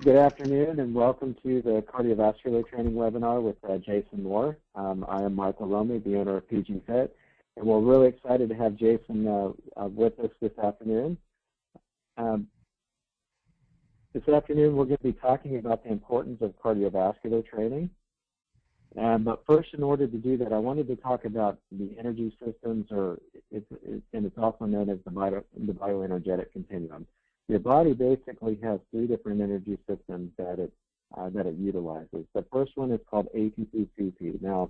Good afternoon and welcome to the Cardiovascular Training Webinar with Jason Moore. I am Michael Romy, the owner of PG Fit, and we're really excited to have Jason with us this afternoon. This afternoon we're going to be talking about the importance of cardiovascular training. But first, in order to do that, I wanted to talk about the energy systems, and it's also known as the bioenergetic continuum. Your body basically has three different energy systems that it utilizes. The first one is called ATP-CP. Now,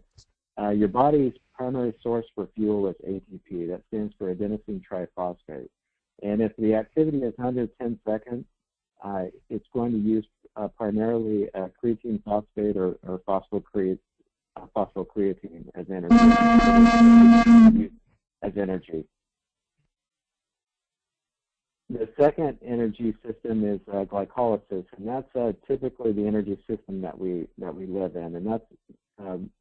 your body's primary source for fuel is ATP. That stands for adenosine triphosphate. And if the activity is under 10 seconds, it's going to use primarily creatine phosphate or phosphocreatine as energy. The second energy system is glycolysis, and that's typically the energy system that we live in, and that's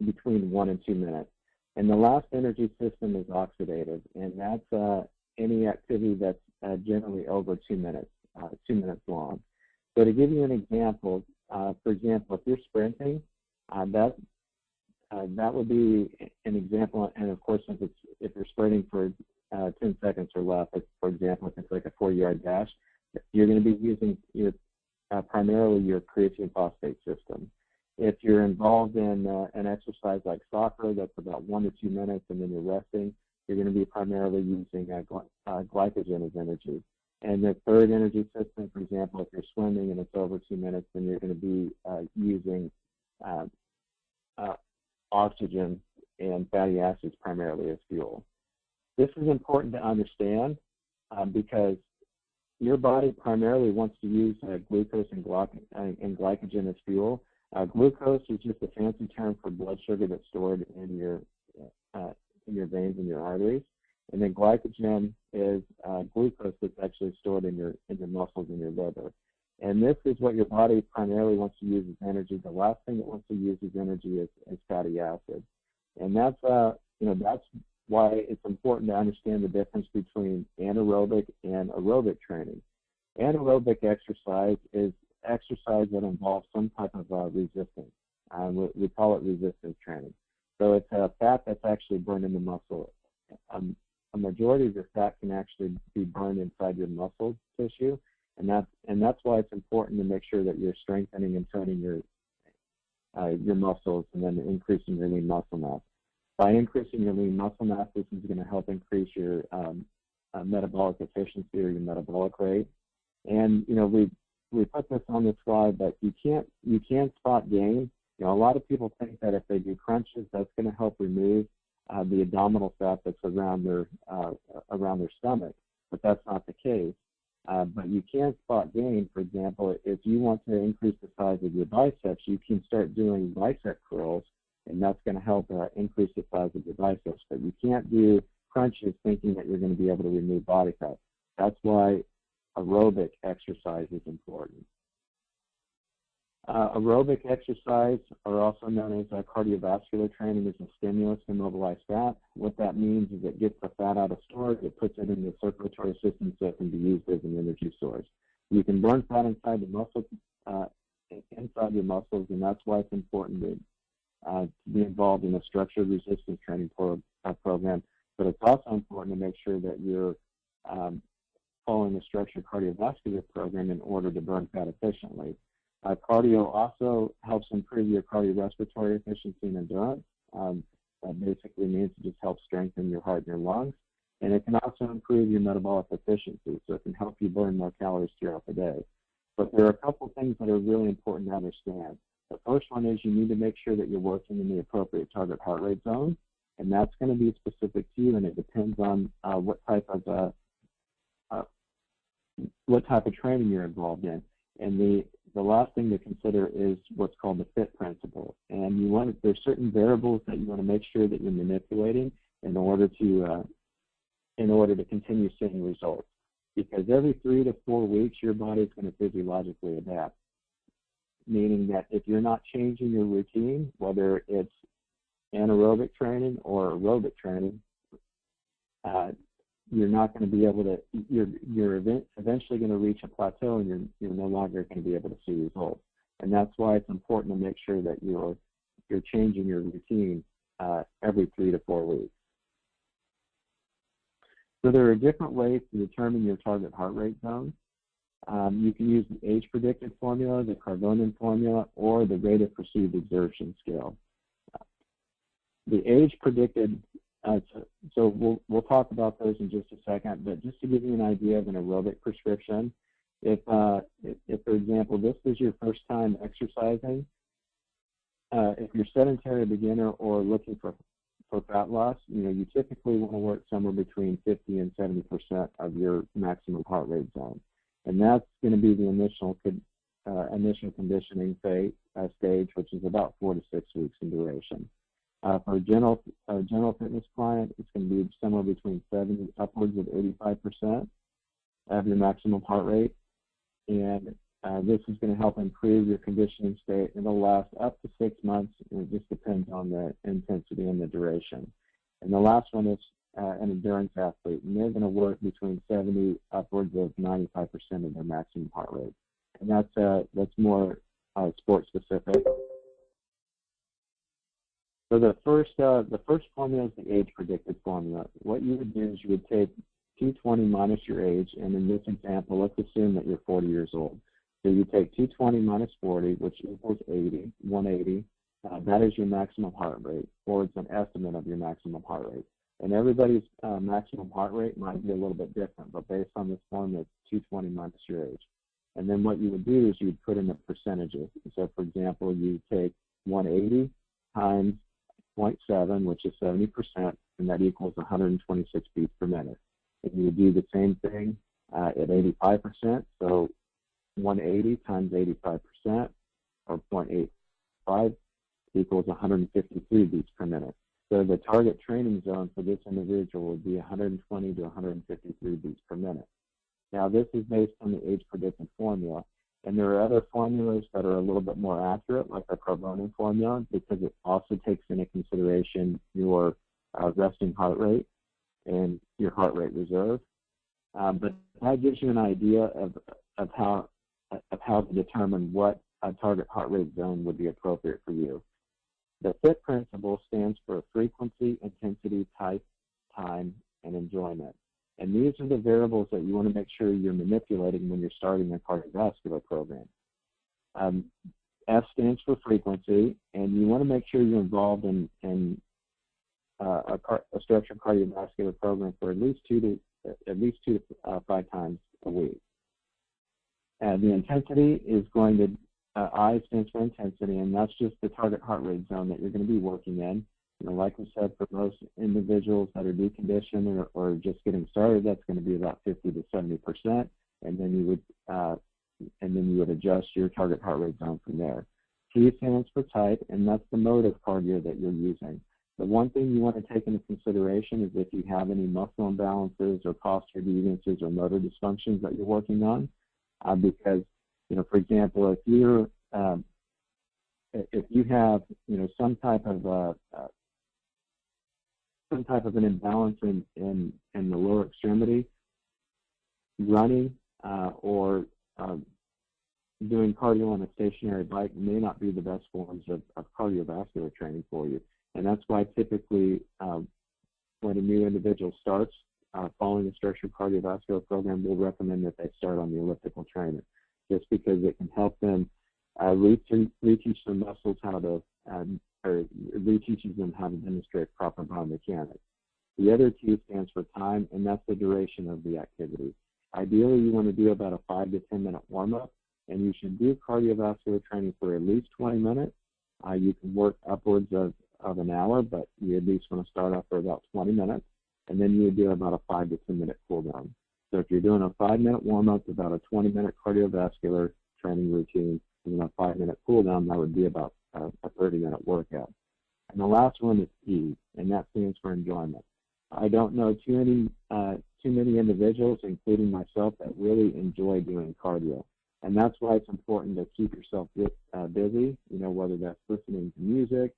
between 1 and 2 minutes. And the last energy system is oxidative, and that's any activity that's generally over 2 minutes long. So to give you an example, for example, if you're sprinting, that would be an example. And of course, if you're sprinting for 10 seconds or less, for example, if it's like a 4-yard dash, you're going to be using primarily your creatine phosphate system. If you're involved in an exercise like soccer, that's about 1 to 2 minutes, and then you're resting, you're going to be primarily using glycogen as energy. And the third energy system, for example, if you're swimming and it's over 2 minutes, then you're going to be using oxygen and fatty acids primarily as fuel. This is important to understand because your body primarily wants to use glucose and glycogen as fuel. Glucose is just a fancy term for blood sugar that's stored in your veins and your arteries, and then glycogen is glucose that's actually stored in your muscles and your liver. And this is what your body primarily wants to use as energy. The last thing it wants to use as energy is fatty acids, and that's that's why it's important to understand the difference between anaerobic and aerobic training. Anaerobic exercise is exercise that involves some type of resistance. We call it resistance training. So it's fat that's actually burned in the muscle. A majority of the fat can actually be burned inside your muscle tissue, and that's why it's important to make sure that you're strengthening and toning your muscles and then increasing your lean muscle mass. By increasing your lean muscle mass, this is going to help increase your metabolic efficiency or your metabolic rate. And we put this on the slide, but you can spot gain. A lot of people think that if they do crunches, that's going to help remove the abdominal fat that's around their stomach, but that's not the case. But you can spot gain. For example, if you want to increase the size of your biceps, you can start doing bicep curls, and that's going to help increase the size of your biceps. But you can't do crunches thinking that you're going to be able to remove body fat. That's why aerobic exercise is important. Aerobic exercise, or also known as cardiovascular training, is a stimulus to mobilize fat. What that means is it gets the fat out of storage, it puts it in the circulatory system so it can be used as an energy source. You can burn fat inside your muscles, and that's why it's important to be involved in a structured resistance training program. But it's also important to make sure that you're following a structured cardiovascular program in order to burn fat efficiently. Cardio also helps improve your cardiorespiratory efficiency and endurance. That basically means it just helps strengthen your heart and your lungs. And it can also improve your metabolic efficiency, so it can help you burn more calories throughout the day. But there are a couple things that are really important to understand. The first one is you need to make sure that you're working in the appropriate target heart rate zone, and that's going to be specific to you, and it depends on what type of training you're involved in. And the last thing to consider is what's called the FIT principle. And there's certain variables that you want to make sure that you're manipulating in order to continue seeing results. Because every 3 to 4 weeks, your body is going to physiologically adapt. Meaning that if you're not changing your routine, whether it's anaerobic training or aerobic training, you're not going to be able to, you're eventually going to reach a plateau, and you're no longer going to be able to see results. And that's why it's important to make sure that you're changing your routine every 3 to 4 weeks. So there are different ways to determine your target heart rate zone. You can use the age-predicted formula, the Carbonian formula, or the rate of perceived exertion scale. The age-predicted, so we'll talk about those in just a second, but just to give you an idea of an aerobic prescription, if for example, this is your first time exercising, if you're sedentary beginner or looking for fat loss, you typically want to work somewhere between 50 and 70% of your maximum heart rate zone. And that's going to be the initial conditioning stage, which is about 4 to 6 weeks in duration. For a general fitness client, it's going to be somewhere between 70 upwards of 85% of your maximum heart rate. And this is going to help improve your conditioning state. It'll last up to 6 months, and it just depends on the intensity and the duration. And the last one is an endurance athlete, and they're going to work between 70 upwards of 95% of their maximum heart rate. And that's more sport specific. So the first formula is the age predicted formula. What you would do is you would take 220 minus your age, and in this example, let's assume that you're 40 years old. So you take 220 minus 40, which equals 180. That is your maximum heart rate, or it's an estimate of your maximum heart rate. And everybody's maximum heart rate might be a little bit different, but based on this formula, it's 220 minus your age. And then what you would do is you'd put in the percentages. So for example, you take 180 times 0.7, which is 70%, and that equals 126 beats per minute. And you would do the same thing at 85%, so 180 times 85%, or 0.85, equals 153 beats per minute. So the target training zone for this individual would be 120 to 153 beats per minute. Now this is based on the age predicted formula, and there are other formulas that are a little bit more accurate, like our Carbonian formula, because it also takes into consideration your resting heart rate and your heart rate reserve. But that gives you an idea of how to determine what a target heart rate zone would be appropriate for you. The FIT principle stands for frequency, intensity, type, time, and enjoyment. And these are the variables that you want to make sure you're manipulating when you're starting a cardiovascular program. F stands for frequency, and you want to make sure you're involved in a structured cardiovascular program for at least 2 to 5 times a week. The intensity is going to, I stands for intensity, and that's just the target heart rate zone that you're going to be working in. Like we said, for most individuals that are deconditioned or just getting started, that's going to be about 50 to 70%, and then you would adjust your target heart rate zone from there. T stands for type, and that's the mode of cardio that you're using. The one thing you want to take into consideration is if you have any muscle imbalances or posture deviances or motor dysfunctions that you're working on, because for example, if you have some type of an imbalance in the lower extremity, running or doing cardio on a stationary bike may not be the best forms of cardiovascular training for you. And that's why typically when a new individual starts following a structured cardiovascular program, we'll recommend that they start on the elliptical trainer, just because it can help them reteach their muscles how to, or reteaches them how to demonstrate proper biomechanics. The other T stands for time, and that's the duration of the activity. Ideally, you want to do about a 5 to 10 minute warm-up, and you should do cardiovascular training for at least 20 minutes. You can work upwards of an hour, but you at least want to start off for about 20 minutes, and then you would do about a 5 to 10 minute cool down. So if you're doing a 5 minute warm-up, about a 20 minute cardiovascular training routine, and then a 5 minute cool down, that would be about a 30 minute workout. And the last one is E, and that stands for enjoyment. I don't know too many individuals, including myself, that really enjoy doing cardio. And that's why it's important to keep yourself busy, whether that's listening to music.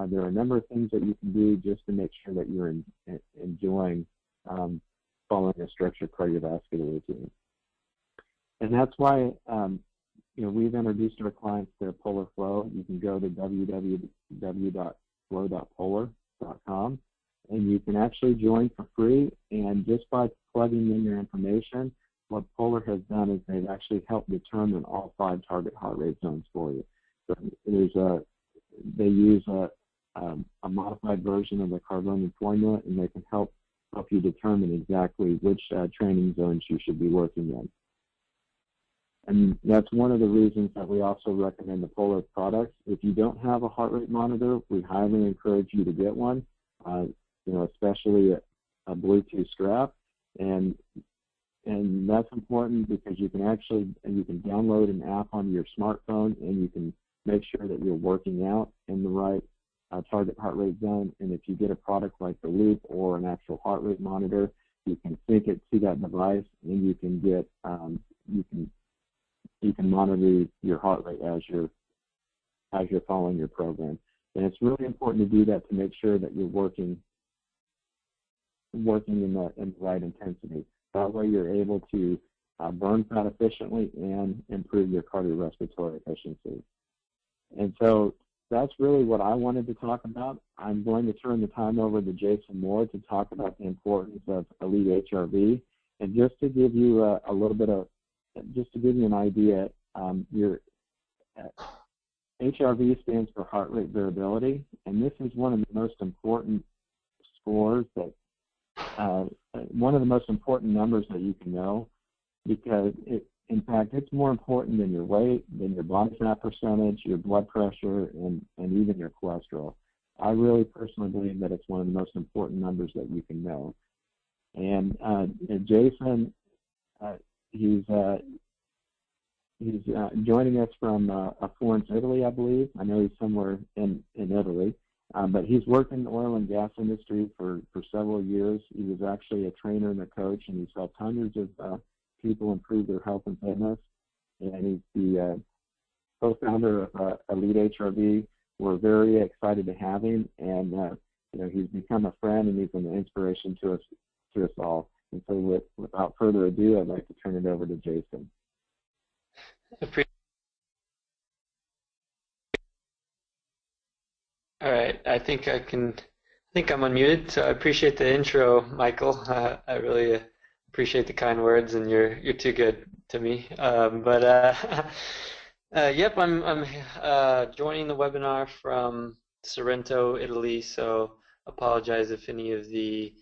There are a number of things that you can do just to make sure that you're enjoying following a structured cardiovascular routine. And that's why we've introduced our clients to Polar Flow. You can go to www.flow.polar.com, and you can actually join for free. And just by plugging in your information, what Polar has done is they've actually helped determine all 5 target heart rate zones for you. So they use a modified version of the Carbonian formula, and they can help you determine exactly which training zones you should be working in. And that's one of the reasons that we also recommend the Polar products. If you don't have a heart rate monitor, we highly encourage you to get one, especially a Bluetooth strap. And that's important because you can download an app onto your smartphone, and you can make sure that you're working out in the right target heart rate zone. And if you get a product like the Loop or an actual heart rate monitor, you can sync it to that device, and you can get you can monitor your heart rate as you're following your program. And it's really important to do that to make sure that you're working in the right intensity. That way you're able to burn fat efficiently and improve your cardiorespiratory efficiency. And so that's really what I wanted to talk about. I'm going to turn the time over to Jason Moore to talk about the importance of Elite HRV. And just to give you just to give you an idea, your HRV stands for heart rate variability, and this is one of the most important scores one of the most important numbers that you can know, because in fact, it's more important than your weight, than your body fat percentage, your blood pressure, and even your cholesterol. I really personally believe that it's one of the most important numbers that you can know. And Jason, he's joining us from Florence, Italy, I believe. I know he's somewhere in Italy, but he's worked in the oil and gas industry for several years. He was actually a trainer and a coach, and he's helped hundreds of people improve their health and fitness. And he's the co-founder of Elite HRV. We're very excited to have him, and he's become a friend, and he's an inspiration to us all. And so, without further ado, I'd like to turn it over to Jason. All right, I think I'm unmuted, so I appreciate the intro, Michael. I really appreciate the kind words, and you're too good to me. Yep, I'm joining the webinar from Sorrento, Italy, so apologize if any of the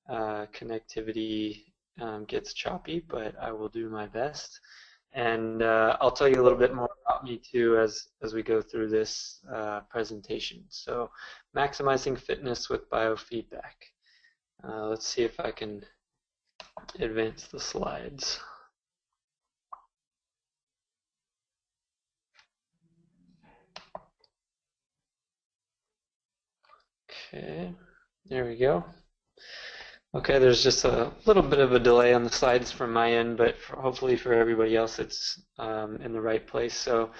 connectivity gets choppy, but I will do my best. And I'll tell you a little bit more about me too as we go through this presentation. So, maximizing fitness with biofeedback. Let's see if I can advance the slides. Okay, there we go. Okay, there's just a little bit of a delay on the slides from my end, but hopefully for everybody else it's in the right place. So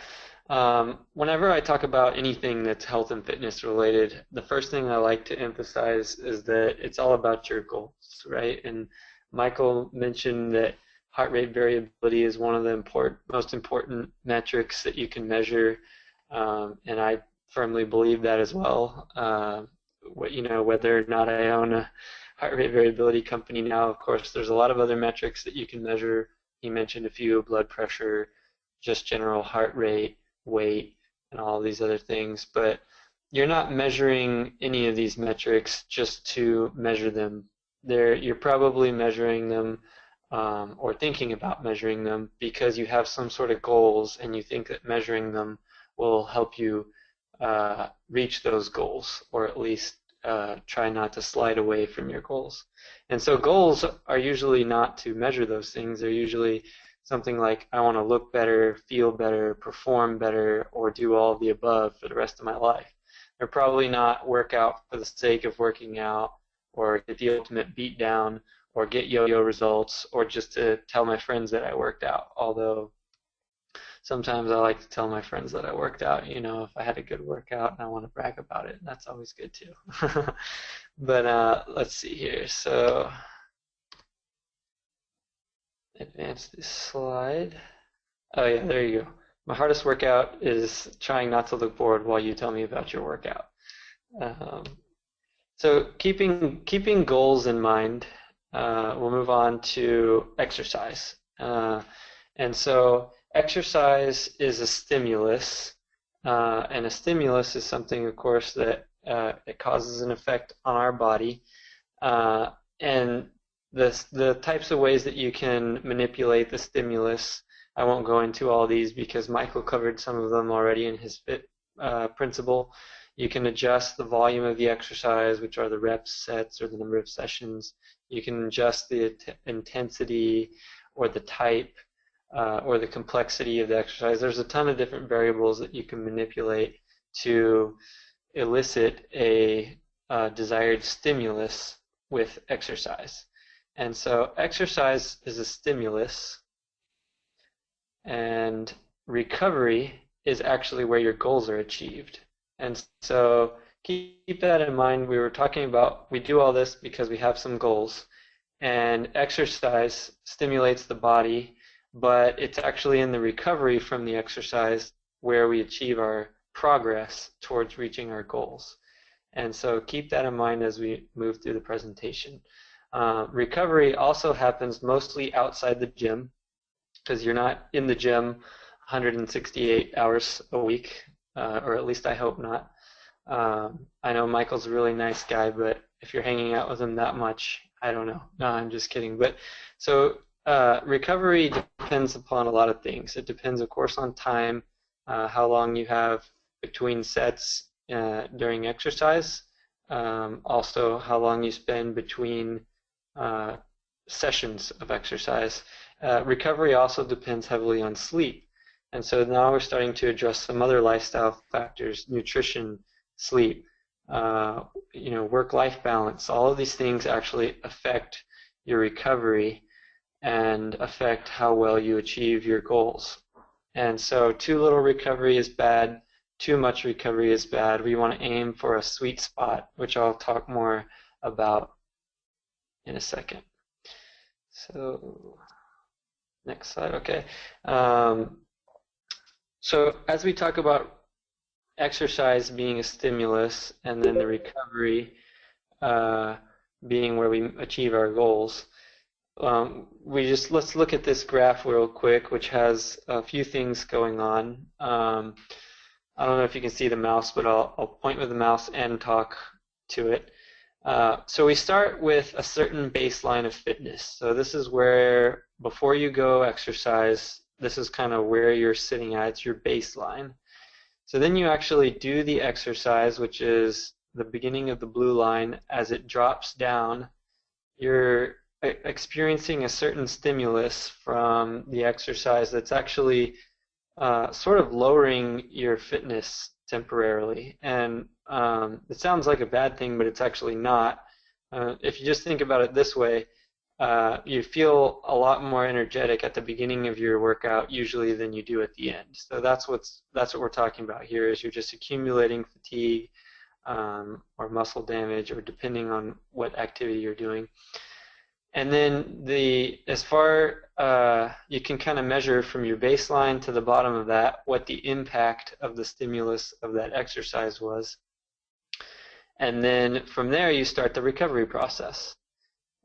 whenever I talk about anything that's health and fitness related, the first thing I like to emphasize is that it's all about your goals, right? And Michael mentioned that heart rate variability is one of the most important metrics that you can measure, and I firmly believe that as well. Whether or not I own a heart rate variability company now, of course, there's a lot of other metrics that you can measure. He mentioned a few: blood pressure, just general heart rate, weight, and all these other things. But you're not measuring any of these metrics just to measure them. You're probably measuring them or thinking about measuring them because you have some sort of goals, and you think that measuring them will help you reach those goals, or at least try not to slide away from your goals. And so goals are usually not to measure those things. They're usually something like, I want to look better, feel better, perform better, or do all of the above for the rest of my life. They're probably not work out for the sake of working out, or get the ultimate beat down, or get yo-yo results, or just to tell my friends that I worked out. Although sometimes I like to tell my friends that I worked out, if I had a good workout and I want to brag about it. That's always good too. But let's see here. So advance this slide. Oh yeah, there you go. My hardest workout is trying not to look bored while you tell me about your workout. So keeping goals in mind, we'll move on to exercise. And so exercise is a stimulus, and a stimulus is something, of course, that it causes an effect on our body. And the types of ways that you can manipulate the stimulus, I won't go into all these because Michael covered some of them already in his FIT principle. You can adjust the volume of the exercise, which are the reps, sets, or the number of sessions. You can adjust the intensity or the type or the complexity of the exercise. There's a ton of different variables that you can manipulate to elicit a desired stimulus with exercise. And so exercise is a stimulus, and recovery is actually where your goals are achieved. And so keep that in mind. We were talking about, we do all this because we have some goals, and exercise stimulates the body, but it's actually in the recovery from the exercise where we achieve our progress towards reaching our goals. And so keep that in mind as we move through the presentation. Recovery also happens mostly outside the gym, because you're not in the gym 168 hours a week, or at least I hope not. I know Michael's a really nice guy, but if you're hanging out with him that much, I don't know. No, I'm just kidding. But so recovery depends upon a lot of things. It depends, of course, on time, how long you have between sets during exercise, also how long you spend between sessions of exercise. Recovery also depends heavily on sleep. And so now we're starting to address some other lifestyle factors: nutrition, sleep, work-life balance. All of these things actually affect your recovery and affect how well you achieve your goals. And so too little recovery is bad, too much recovery is bad. We want to aim for a sweet spot, which I'll talk more about in a second. So next slide, okay. So as we talk about exercise being a stimulus and then the recovery being where we achieve our goals, let's look at this graph real quick, which has a few things going on. I don't know if you can see the mouse, but I'll point with the mouse and talk to it. So we start with a certain baseline of fitness. So this is where, before you go exercise, this is kind of where you're sitting at. It's your baseline. So then you actually do the exercise, which is the beginning of the blue line. As it drops down, you're experiencing a certain stimulus from the exercise that's actually sort of lowering your fitness temporarily. And it sounds like a bad thing, but it's actually not. If you just think about it this way, you feel a lot more energetic at the beginning of your workout usually than you do at the end. So that's what we're talking about here, is you're just accumulating fatigue or muscle damage, or depending on what activity you're doing. And then you can kind of measure from your baseline to the bottom of that what the impact of the stimulus of that exercise was. And then from there you start the recovery process.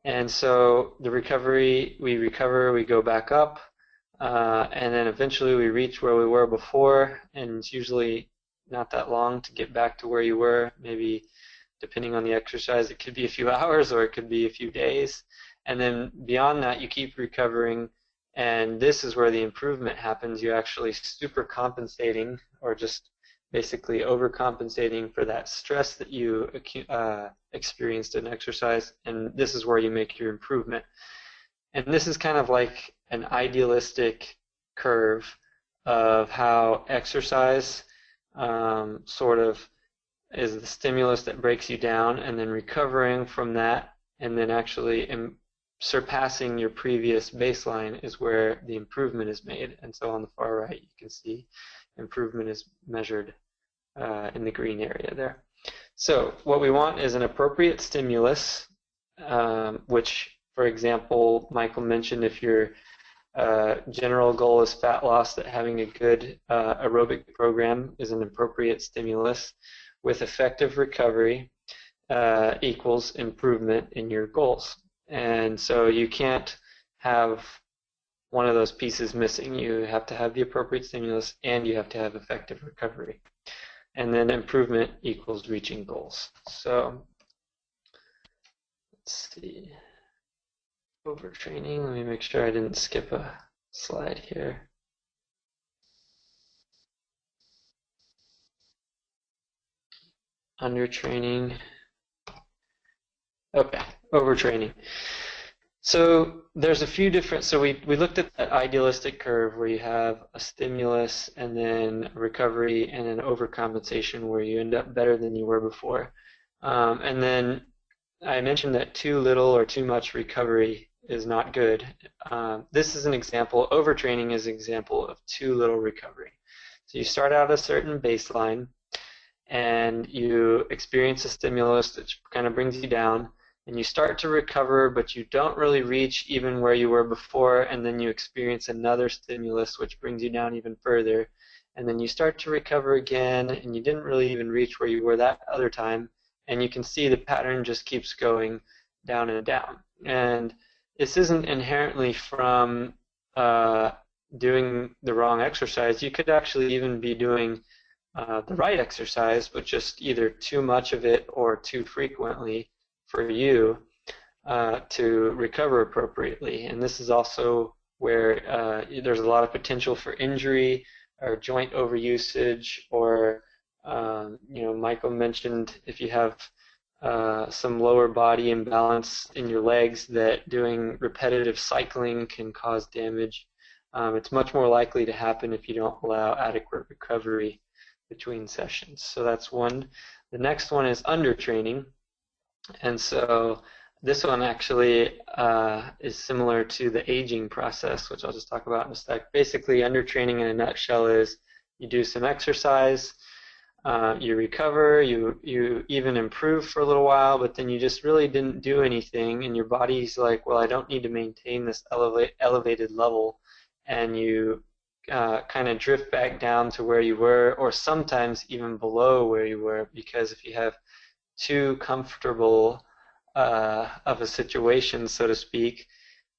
And so the recovery, we recover, we go back up, and then eventually we reach where we were before, and it's usually not that long to get back to where you were. Maybe depending on the exercise, it could be a few hours or it could be a few days. And then beyond that, you keep recovering, and this is where the improvement happens. You're actually super compensating, or just basically overcompensating for that stress that you experienced in exercise, and this is where you make your improvement. And this is kind of like an idealistic curve of how exercise sort of is the stimulus that breaks you down, and then recovering from that, and then actually surpassing your previous baseline is where the improvement is made. And so on the far right, you can see improvement is measured in the green area there. So what we want is an appropriate stimulus, which, for example, Michael mentioned, if you're General goal is fat loss, that having a good aerobic program is an appropriate stimulus with effective recovery equals improvement in your goals. And so you can't have one of those pieces missing. You have to have the appropriate stimulus and you have to have effective recovery. And then improvement equals reaching goals. So let's see. Overtraining. Let me make sure I didn't skip a slide here. Undertraining. Okay, overtraining. So there's a few different, so we looked at that idealistic curve where you have a stimulus and then recovery and an overcompensation where you end up better than you were before. And then I mentioned that too little or too much recovery is not good. This is an example, overtraining is an example of too little recovery. So you start out at a certain baseline and you experience a stimulus that kind of brings you down, and you start to recover, but you don't really reach even where you were before, and then you experience another stimulus which brings you down even further, and then you start to recover again, and you didn't really even reach where you were that other time, and you can see the pattern just keeps going down and down. And this isn't inherently from doing the wrong exercise. You could actually even be doing the right exercise, but just either too much of it or too frequently for you to recover appropriately. And this is also where there's a lot of potential for injury or joint overusage, or Michael mentioned if you have some lower body imbalance in your legs, that doing repetitive cycling can cause damage. It's much more likely to happen if you don't allow adequate recovery between sessions. So that's one. The next one is undertraining. And so this one actually is similar to the aging process, which I'll just talk about in a sec. Basically, undertraining in a nutshell is you do some exercise, you recover, you even improve for a little while, but then you just really didn't do anything, and your body's like, well, I don't need to maintain this elevated level, and you kind of drift back down to where you were, or sometimes even below where you were, because if you have too comfortable of a situation, so to speak,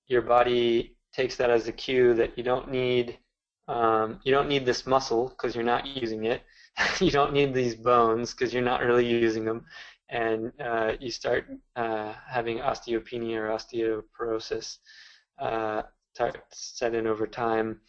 your body takes that as a cue that you don't need this muscle because you're not using it. You don't need these bones because you're not really using them, and you start having osteopenia or osteoporosis set in over time.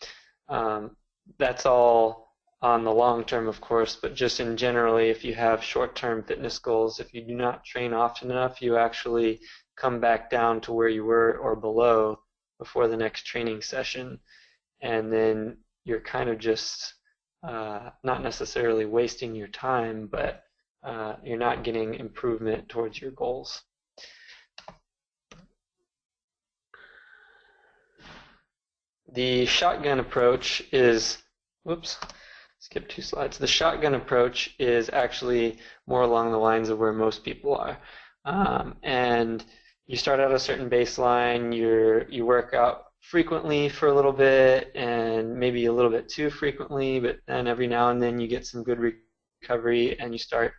That's all on the long term, of course, but just in generally, if you have short-term fitness goals, if you do not train often enough, you actually come back down to where you were or below before the next training session, and then you're kind of just not necessarily wasting your time, but you're not getting improvement towards your goals. The shotgun approach is, whoops, skip 2 slides. The shotgun approach is actually more along the lines of where most people are. And you start out a certain baseline, you work out frequently for a little bit, and maybe a little bit too frequently, but then every now and then you get some good recovery and you start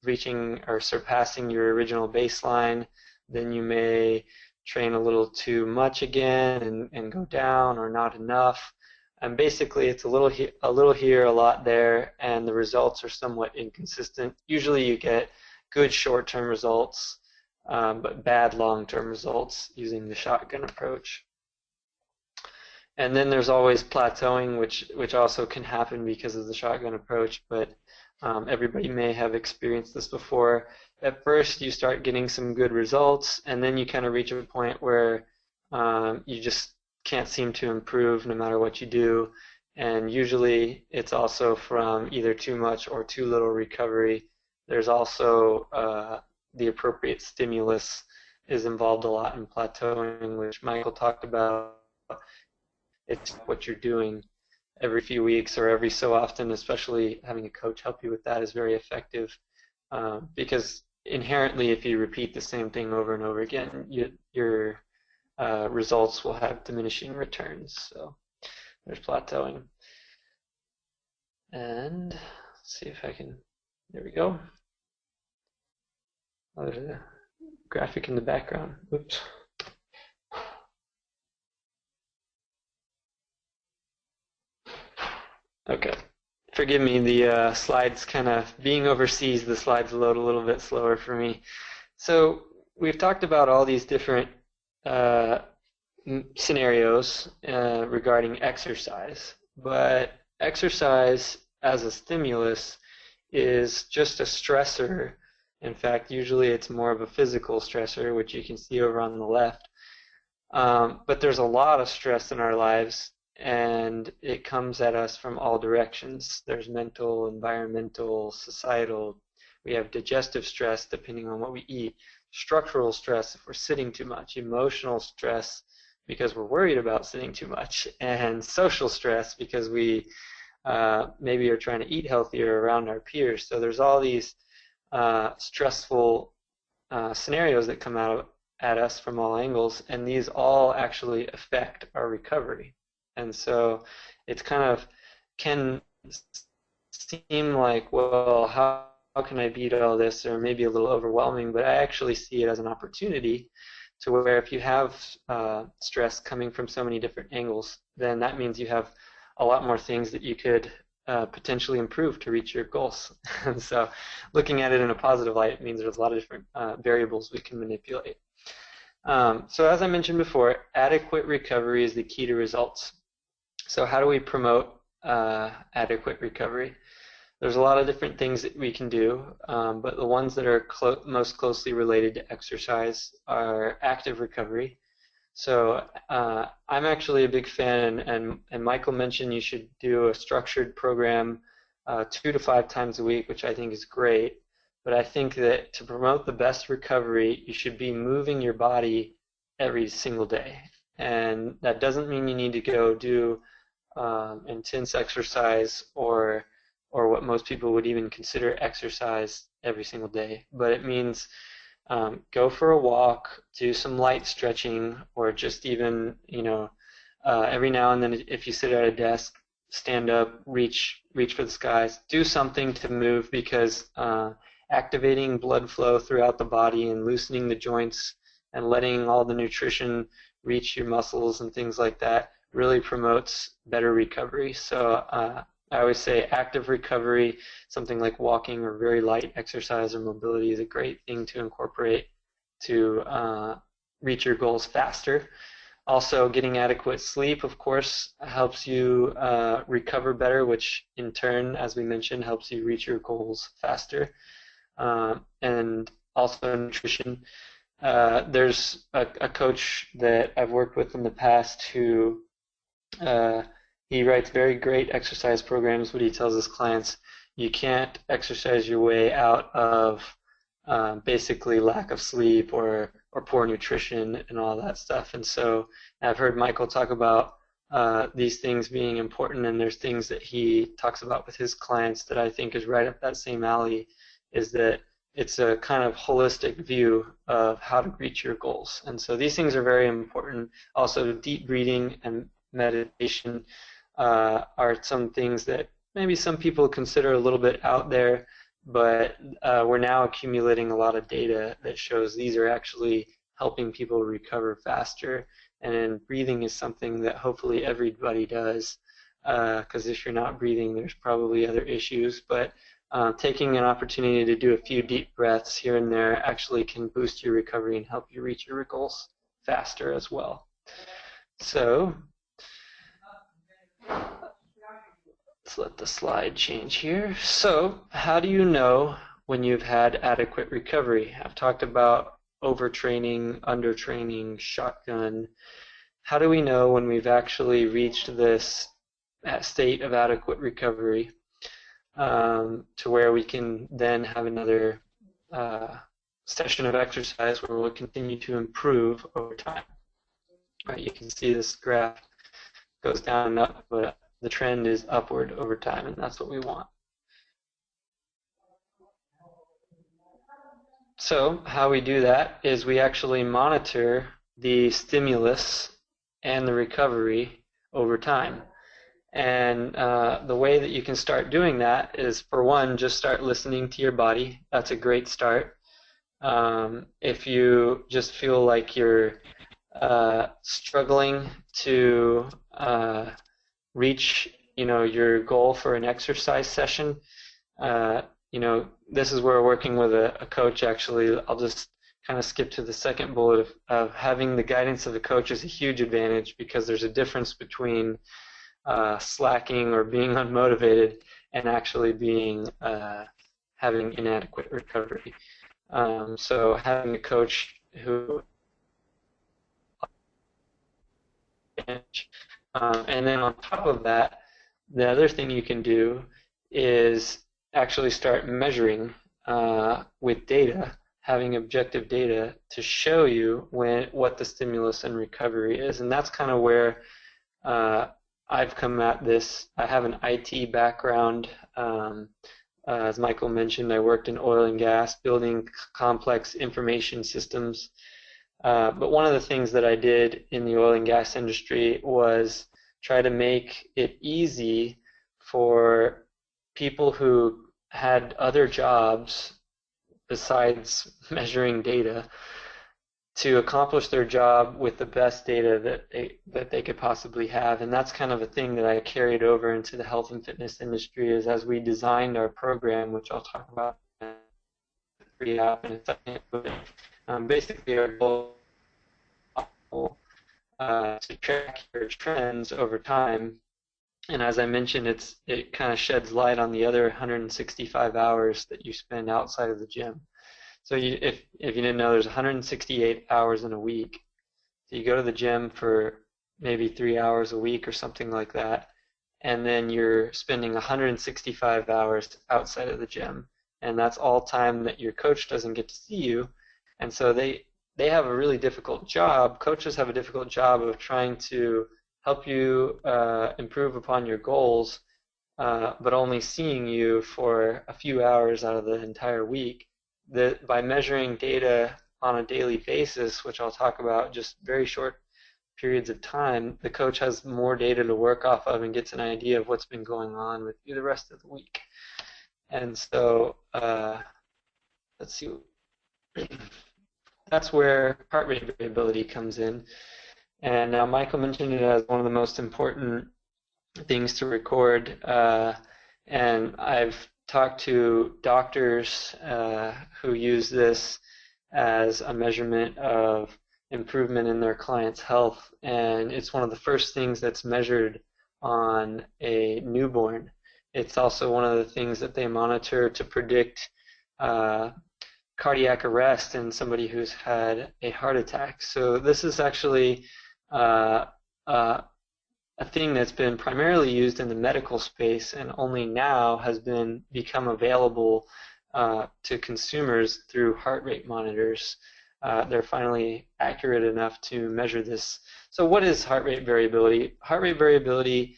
reaching or surpassing your original baseline. Then you may train a little too much again and go down, or not enough. And basically it's a little here, a lot there, and the results are somewhat inconsistent. Usually you get good short-term results, but bad long-term results using the shotgun approach. And then there's always plateauing, which also can happen because of the shotgun approach, but everybody may have experienced this before. At first you start getting some good results, and then you kind of reach a point where you just can't seem to improve no matter what you do, and usually it's also from either too much or too little recovery. There's also the appropriate stimulus is involved a lot in plateauing, which Michael talked about. It's what you're doing every few weeks or every so often, especially having a coach help you with that is very effective, because inherently if you repeat the same thing over and over again, you're results will have diminishing returns. So there's plateauing. And let's see if I can, there we go. Oh, there's a graphic in the background. Oops. Okay. Forgive me, the slides kind of, being overseas, the slides load a little bit slower for me. So we've talked about all these different scenarios regarding exercise, but exercise as a stimulus is just a stressor. In fact, usually it's more of a physical stressor, which you can see over on the left. But there's a lot of stress in our lives, and it comes at us from all directions. There's mental, environmental, societal. We have digestive stress depending on what we eat, structural stress if we're sitting too much, emotional stress because we're worried about sitting too much, and social stress because we maybe are trying to eat healthier around our peers. So there's all these stressful scenarios that come out at us from all angles, and these all actually affect our recovery. And so it's kind of can seem like, well, how can I beat all this, or maybe a little overwhelming, but I actually see it as an opportunity to where if you have stress coming from so many different angles, then that means you have a lot more things that you could potentially improve to reach your goals. And so looking at it in a positive light means there's a lot of different variables we can manipulate. So as I mentioned before, adequate recovery is the key to results. So how do we promote adequate recovery? There's a lot of different things that we can do, but the ones that are most closely related to exercise are active recovery. So I'm actually a big fan, and Michael mentioned you should do a structured program 2 to 5 times a week, which I think is great. But I think that to promote the best recovery, you should be moving your body every single day. And that doesn't mean you need to go do intense exercise or what most people would even consider exercise every single day. But it means go for a walk, do some light stretching, or just even, every now and then if you sit at a desk, stand up, reach for the skies, do something to move, because activating blood flow throughout the body and loosening the joints and letting all the nutrition reach your muscles and things like that really promotes better recovery. So I always say active recovery, something like walking or very light exercise or mobility, is a great thing to incorporate to reach your goals faster. Also, getting adequate sleep, of course, helps you recover better, which in turn, as we mentioned, helps you reach your goals faster. And also nutrition. There's a coach that I've worked with in the past who he writes very great exercise programs, but he tells his clients you can't exercise your way out of basically lack of sleep or poor nutrition and all that stuff. And so I've heard Michael talk about these things being important, and there's things that he talks about with his clients that I think is right up that same alley, is that it's a kind of holistic view of how to reach your goals. And so these things are very important. Also, deep breathing and meditation are some things that maybe some people consider a little bit out there, but we're now accumulating a lot of data that shows these are actually helping people recover faster. And breathing is something that hopefully everybody does, because if you're not breathing, there's probably other issues. But taking an opportunity to do a few deep breaths here and there actually can boost your recovery and help you reach your goals faster as well. So let's let the slide change here. So how do you know when you've had adequate recovery? I've talked about overtraining, undertraining, shotgun. How do we know when we've actually reached this state of adequate recovery to where we can then have another session of exercise where we'll continue to improve over time? Right, you can see this graph goes down and up, but the trend is upward over time, and that's what we want. So how we do that is we actually monitor the stimulus and the recovery over time. And the way that you can start doing that is, for one, just start listening to your body. That's a great start. If you just feel like you're struggling to reach, your goal for an exercise session, this is where working with a coach, actually, I'll just kind of skip to the second bullet of having the guidance of a coach is a huge advantage, because there's a difference between slacking or being unmotivated and actually having inadequate recovery. So having a coach who and then on top of that, the other thing you can do is actually start measuring with data, having objective data to show you what the stimulus and recovery is. And that's kind of where I've come at this. I have an IT background. As Michael mentioned, I worked in oil and gas, building complex information systems. But one of the things that I did in the oil and gas industry was try to make it easy for people who had other jobs besides measuring data to accomplish their job with the best data that they could possibly have. And that's kind of a thing that I carried over into the health and fitness industry, is as we designed our program, which I'll talk about in a second, but basically our goal to track your trends over time. And as I mentioned, it kind of sheds light on the other 165 hours that you spend outside of the gym. So if you didn't know, there's 168 hours in a week. So you go to the gym for maybe 3 hours a week or something like that, and then you're spending 165 hours outside of the gym, and that's all time that your coach doesn't get to see you. And so they have a really difficult job. Coaches have a difficult job of trying to help you improve upon your goals, but only seeing you for a few hours out of the entire week. By measuring data on a daily basis, which I'll talk about, just very short periods of time, the coach has more data to work off of and gets an idea of what's been going on with you the rest of the week. And so let's see. That's where heart rate variability comes in. And now Michael mentioned it as one of the most important things to record. And I've talked to doctors who use this as a measurement of improvement in their client's health. And it's one of the first things that's measured on a newborn. It's also one of the things that they monitor to predict cardiac arrest in somebody who's had a heart attack. So this is actually a thing that's been primarily used in the medical space, and only now has become available to consumers through heart rate monitors. They're finally accurate enough to measure this. So what is heart rate variability? Heart rate variability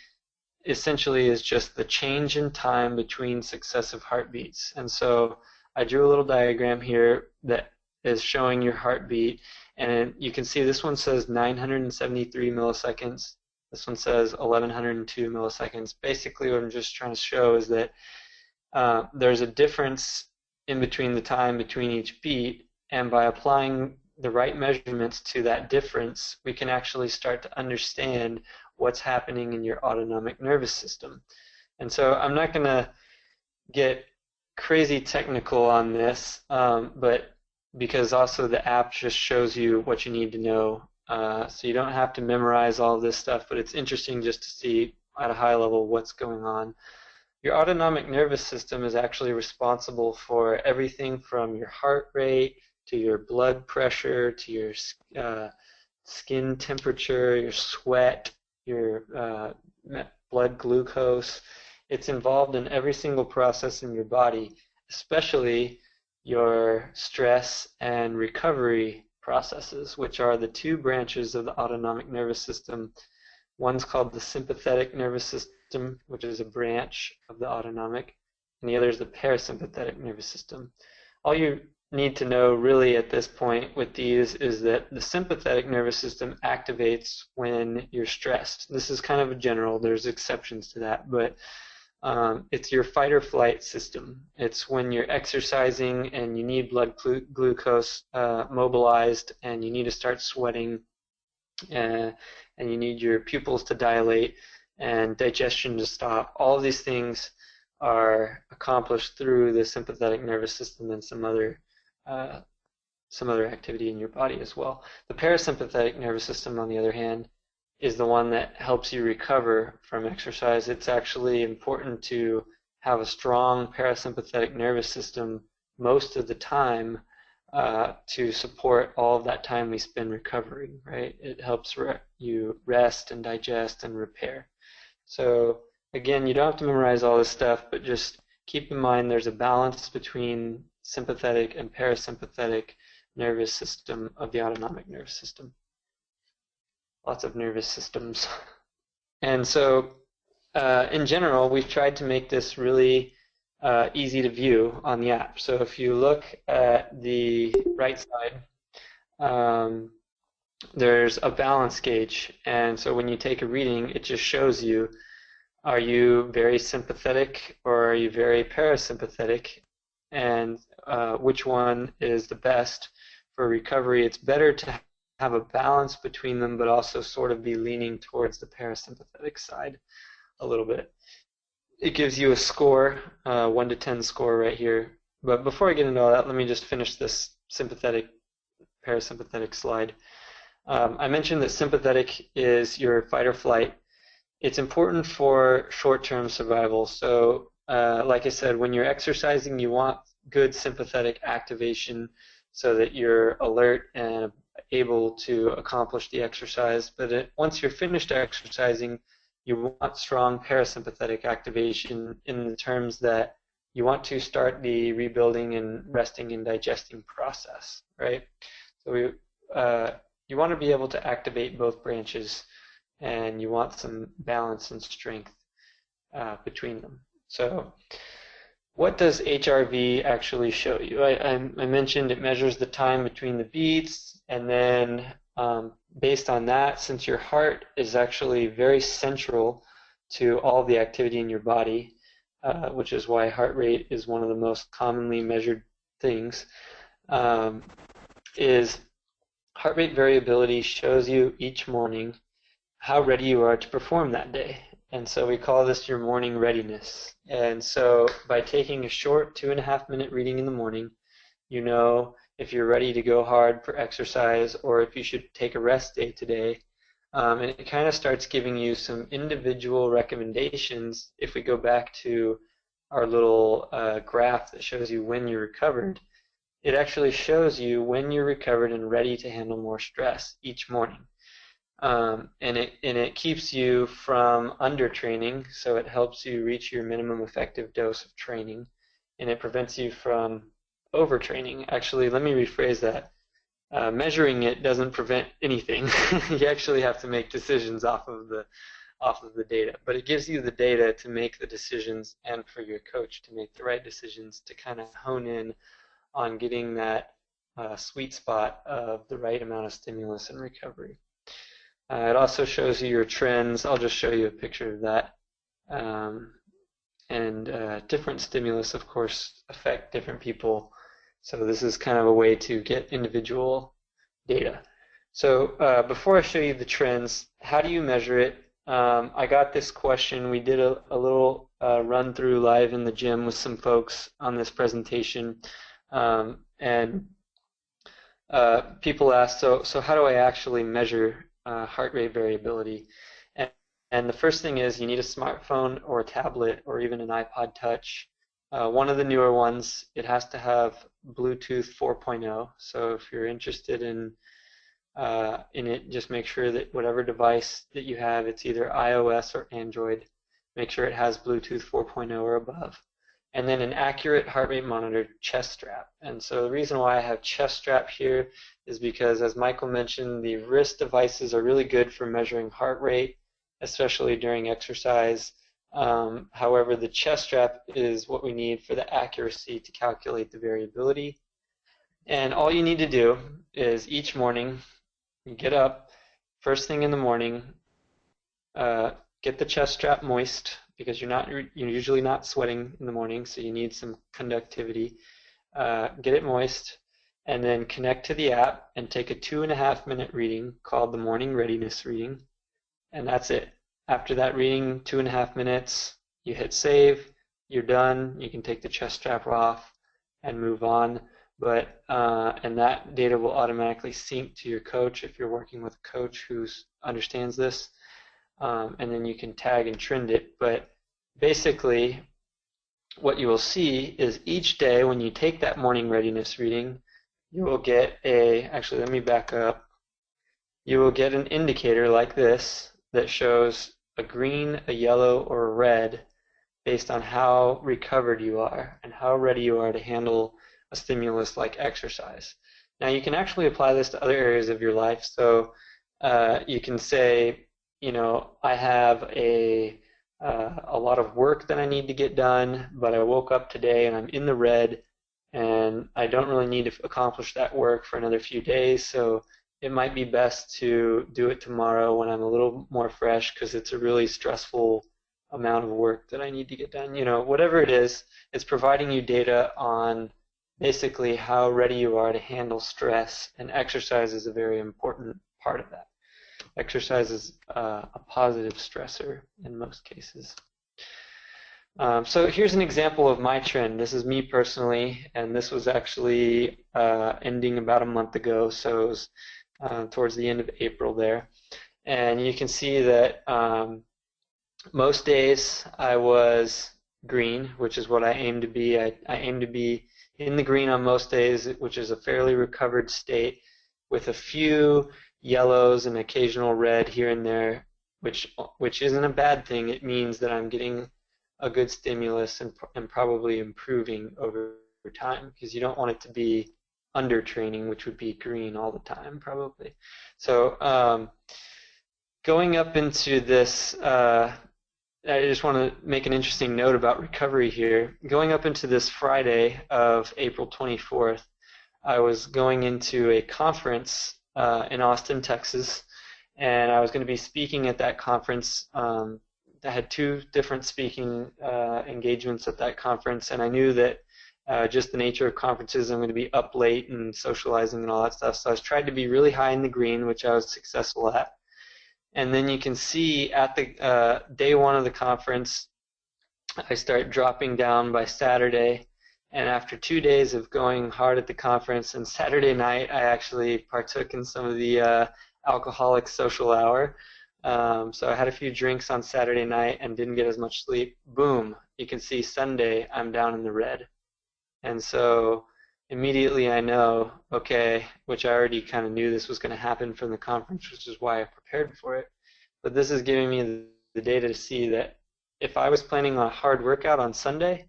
essentially is just the change in time between successive heartbeats. And so I drew a little diagram here that is showing your heartbeat, and you can see this one says 973 milliseconds. This one says 1102 milliseconds. Basically what I'm just trying to show is that there's a difference in between the time between each beat, and by applying the right measurements to that difference, we can actually start to understand what's happening in your autonomic nervous system. And so I'm not going to get crazy technical on this, but because also the app just shows you what you need to know. So you don't have to memorize all this stuff, but it's interesting just to see at a high level what's going on. Your autonomic nervous system is actually responsible for everything from your heart rate to your blood pressure to your skin temperature, your sweat, your blood glucose. It's involved in every single process in your body, especially your stress and recovery processes, which are the two branches of the autonomic nervous system. One's called the sympathetic nervous system, which is a branch of the autonomic, and the other is the parasympathetic nervous system. All you need to know really at this point with these is that the sympathetic nervous system activates when you're stressed. This is kind of a general, there's exceptions to that, but it's your fight or flight system. It's when you're exercising and you need blood glucose mobilized and you need to start sweating and you need your pupils to dilate and digestion to stop. All of these things are accomplished through the sympathetic nervous system and some other activity in your body as well. The parasympathetic nervous system, on the other hand, is the one that helps you recover from exercise. It's actually important to have a strong parasympathetic nervous system most of the time to support all of that time we spend recovering, right? It helps you rest and digest and repair. So again, you don't have to memorize all this stuff, but just keep in mind there's a balance between sympathetic and parasympathetic nervous system of the autonomic nervous system. Lots of nervous systems. And so in general, we've tried to make this really easy to view on the app. So if you look at the right side, there's a balance gauge. And so when you take a reading, it just shows you, are you very sympathetic or are you very parasympathetic? And which one is the best for recovery? It's better to have a balance between them, but also sort of be leaning towards the parasympathetic side a little bit. It gives you a score, 1 to 10 score right here. But before I get into all that, let me just finish this sympathetic, parasympathetic slide. I mentioned that sympathetic is your fight or flight. It's important for short-term survival. So like I said, when you're exercising, you want good sympathetic activation so that you're alert and able to accomplish the exercise. But once you're finished exercising, you want strong parasympathetic activation in the terms that you want to start the rebuilding and resting and digesting process, right? So you want to be able to activate both branches, and you want some balance and strength between them. So what does HRV actually show you? I mentioned it measures the time between the beats, and then based on that, since your heart is actually very central to all the activity in your body, which is why heart rate is one of the most commonly measured things, is heart rate variability shows you each morning how ready you are to perform that day. And so we call this your morning readiness. And so by taking a short 2.5-minute reading in the morning, you know if you're ready to go hard for exercise or if you should take a rest day today. And it kind of starts giving you some individual recommendations. If we go back to our little graph that shows you when you're recovered, it actually shows you when you're recovered and ready to handle more stress each morning. And it keeps you from undertraining, so it helps you reach your minimum effective dose of training, and it prevents you from overtraining. Actually, let me rephrase that. Measuring it doesn't prevent anything. You actually have to make decisions off of the data, but it gives you the data to make the decisions and for your coach to make the right decisions to kind of hone in on getting that sweet spot of the right amount of stimulus and recovery. It also shows you your trends. I'll just show you a picture of that. Different stimulus, of course, affect different people. So this is kind of a way to get individual data. So before I show you the trends, how do you measure it? I got this question. We did a little run through live in the gym with some folks on this presentation. People asked, so how do I actually measure heart rate variability? And the first thing is you need a smartphone or a tablet or even an iPod Touch. One of the newer ones, it has to have Bluetooth 4.0. So if you're interested in it, just make sure that whatever device that you have, it's either iOS or Android, make sure it has Bluetooth 4.0 or above. And then an accurate heart rate monitor chest strap. And so the reason why I have chest strap here is because, as Michael mentioned, the wrist devices are really good for measuring heart rate, especially during exercise. However, the chest strap is what we need for the accuracy to calculate the variability. And all you need to do is each morning, you get up, first thing in the morning, get the chest strap moist because you're usually not sweating in the morning, so you need some conductivity. Get it moist, and then connect to the app and take a 2.5-minute reading called the morning readiness reading, and that's it. After that reading, 2.5 minutes, you hit save, you're done, you can take the chest strap off and move on. But and that data will automatically sync to your coach if you're working with a coach who understands this, and then you can tag and trend it. But basically, what you will see is each day when you take that morning readiness reading, you will get actually let me back up, you will get an indicator like this that shows a green, a yellow, or a red based on how recovered you are and how ready you are to handle a stimulus like exercise. Now you can actually apply this to other areas of your life. So you can say, I have a lot of work that I need to get done, but I woke up today and I'm in the red and I don't really need to accomplish that work for another few days, so it might be best to do it tomorrow when I'm a little more fresh because it's a really stressful amount of work that I need to get done. Whatever it is, it's providing you data on basically how ready you are to handle stress, and exercise is a very important part of that. Exercise is a positive stressor in most cases. So here's an example of my trend. This is me personally, and this was actually ending about a month ago, so it was towards the end of April there. And you can see that most days I was green, which is what I aim to be. I aim to be in the green on most days, which is a fairly recovered state, with a few yellows and occasional red here and there, which isn't a bad thing. It means that I'm getting a good stimulus and probably improving over time, because you don't want it to be under training, which would be green all the time probably. So going up into this, I just want to make an interesting note about recovery here. Going up into this Friday of April 24th, I was going into a conference in Austin, Texas, and I was going to be speaking at that conference. I had 2 different speaking engagements at that conference, and I knew that just the nature of conferences, I'm going to be up late and socializing and all that stuff, so I was trying to be really high in the green, which I was successful at. And then you can see at the day 1 of the conference, I start dropping down by Saturday. And after 2 days of going hard at the conference, and Saturday night, I actually partook in some of the alcoholic social hour. So I had a few drinks on Saturday night and didn't get as much sleep. Boom, you can see Sunday, I'm down in the red. And so immediately I know, okay, which I already kind of knew this was going to happen from the conference, which is why I prepared for it. But this is giving me the data to see that if I was planning on a hard workout on Sunday,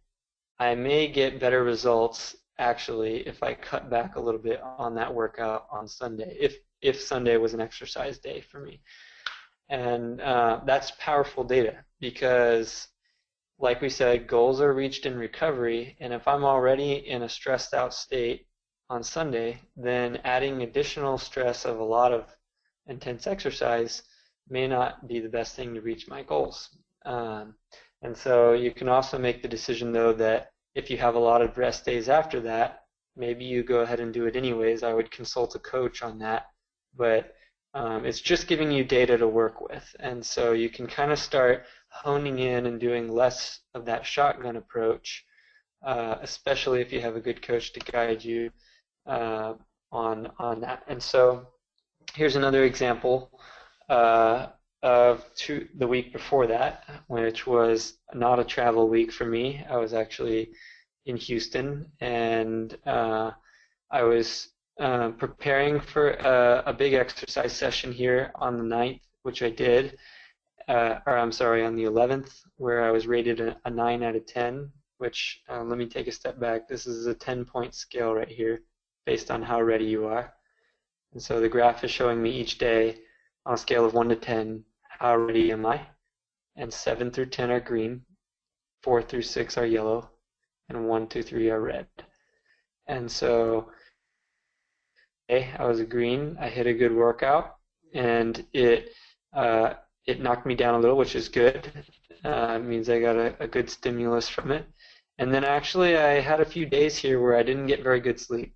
I may get better results actually if I cut back a little bit on that workout on Sunday, if Sunday was an exercise day for me. And that's powerful data, because like we said, goals are reached in recovery, and if I'm already in a stressed out state on Sunday, then adding additional stress of a lot of intense exercise may not be the best thing to reach my goals. And so you can also make the decision, though, that if you have a lot of rest days after that, maybe you go ahead and do it anyways. I would consult a coach on that, but it's just giving you data to work with. And so you can kind of start honing in and doing less of that shotgun approach, especially if you have a good coach to guide you on that. And so here's another example of the week before that, which was not a travel week for me. I was actually in Houston, and I was preparing for a big exercise session here on the 9th, which I did, or I'm sorry, on the 11th, where I was rated a 9 out of 10, which, let me take a step back. This is a 10-point scale right here based on how ready you are. And so the graph is showing me each day on a scale of 1 to 10, how ready am I? And 7 through 10 are green, 4 through 6 are yellow, and 1, 2, 3 are red. And so I was a green. I hit a good workout, and it knocked me down a little, which is good. It means I got a good stimulus from it. And then actually, I had a few days here where I didn't get very good sleep.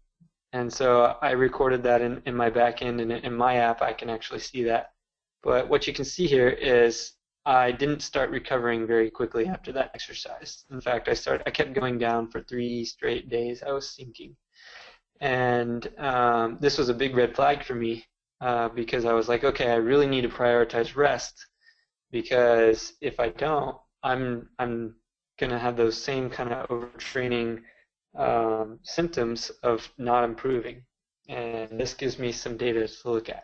And so I recorded that in my back end, and in my app, I can actually see that. But what you can see here is I didn't start recovering very quickly after that exercise. In fact, I kept going down for 3 straight days. I was sinking. And this was a big red flag for me because I was like, okay, I really need to prioritize rest, because if I don't, I'm going to have those same kind of overtraining symptoms of not improving. And this gives me some data to look at.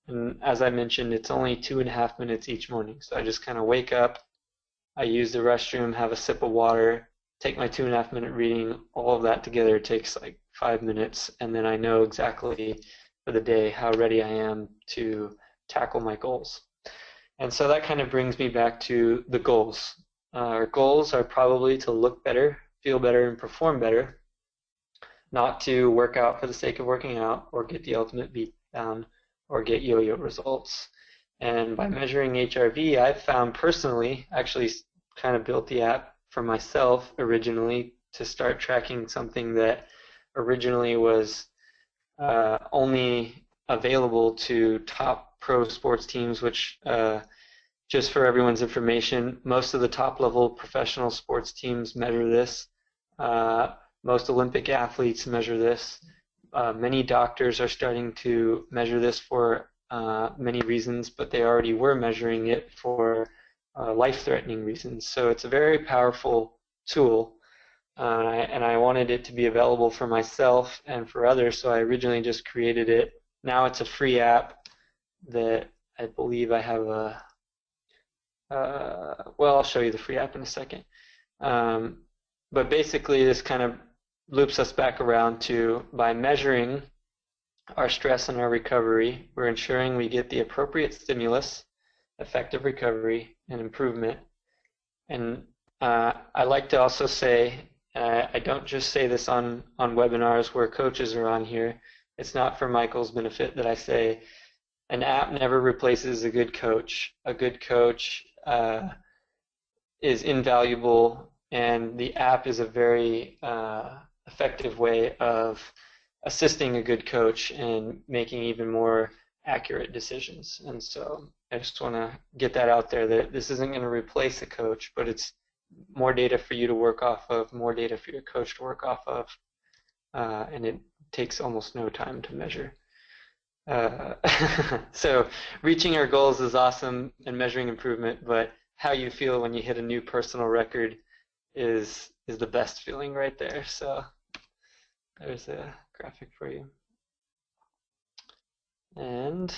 And as I mentioned, it's only 2.5 minutes each morning. So I just kind of wake up, I use the restroom, have a sip of water, take my 2.5 minute reading. All of that together takes like 5 minutes, and then I know exactly for the day how ready I am to tackle my goals. And so that kind of brings me back to the goals. Our goals are probably to look better, feel better, and perform better, not to work out for the sake of working out or get the ultimate beat down or get yo-yo results. And by measuring HRV, I've found personally, actually kind of built the app for myself originally to start tracking something that originally was only available to top pro sports teams, which just for everyone's information, most of the top level professional sports teams measure this. Most Olympic athletes measure this. Many doctors are starting to measure this for many reasons, but they already were measuring it for life-threatening reasons. So it's a very powerful tool, and I wanted it to be available for myself and for others, so I originally just created it. Now it's a free app that I believe I have a well, I'll show you the free app in a second. But basically, this kind of loops us back around to, by measuring our stress and our recovery, we're ensuring we get the appropriate stimulus, effective recovery, and improvement. And I like to also say, I don't just say this on webinars where coaches are on here. It's not for Michael's benefit that I say an app never replaces a good coach. A good coach is invaluable, and the app is a very effective way of assisting a good coach and making even more accurate decisions. And so I just want to get that out there, that this isn't going to replace a coach, but it's more data for you to work off of, more data for your coach to work off of, and it takes almost no time to measure. So reaching our goals is awesome and measuring improvement, but how you feel when you hit a new personal record is the best feeling right there. So there's a graphic for you. And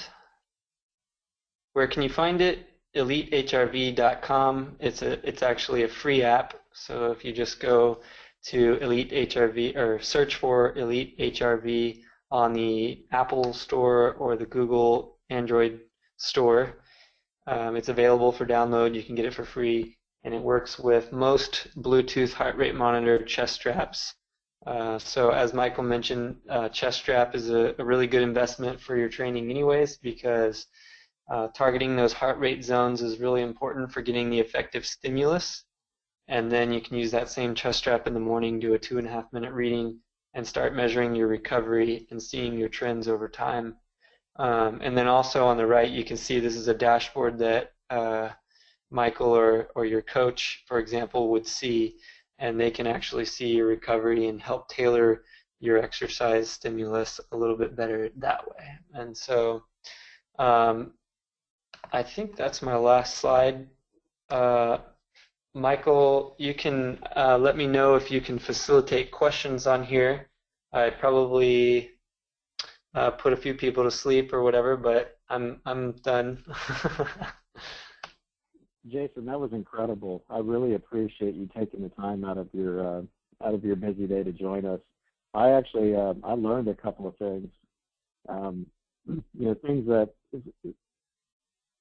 where can you find it? EliteHRV.com. It's actually a free app. So if you just go to Elite HRV or search for Elite HRV on the Apple Store or the Google Android Store, it's available for download. You can get it for free, and it works with most Bluetooth heart rate monitor chest straps. So as Michael mentioned, chest strap is a really good investment for your training anyways, because targeting those heart rate zones is really important for getting the effective stimulus. And then you can use that same chest strap in the morning, do a 2.5 minute reading, and start measuring your recovery and seeing your trends over time. And then also on the right, you can see this is a dashboard that Michael or your coach, for example, would see, and they can actually see your recovery and help tailor your exercise stimulus a little bit better that way. And so I think that's my last slide. Michael, you can let me know if you can facilitate questions on here. I probably put a few people to sleep or whatever, but I'm done. Jason, that was incredible. I really appreciate you taking the time out of your busy day to join us. I actually I learned a couple of things.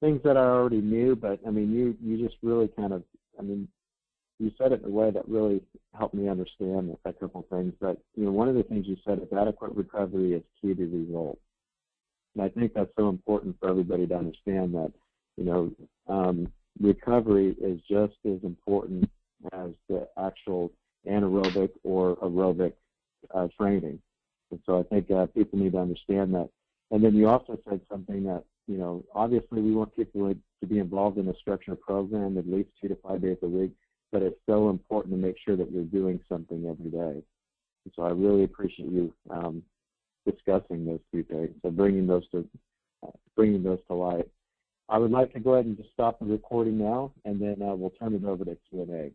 Things that I already knew, but I mean, you just really kind of, I mean, you said it in a way that really helped me understand a couple of things. But one of the things you said is adequate recovery is key to results. And I think that's so important for everybody to understand that, recovery is just as important as the actual anaerobic or aerobic training. And so I think people need to understand that. And then you also said something that, obviously we want people to be involved in a structured program at least 2 to 5 days a week, but it's so important to make sure that you're doing something every day. And so I really appreciate you discussing those two things, so bringing those to light. I would like to go ahead and just stop the recording now, and then we'll turn it over to Q&A.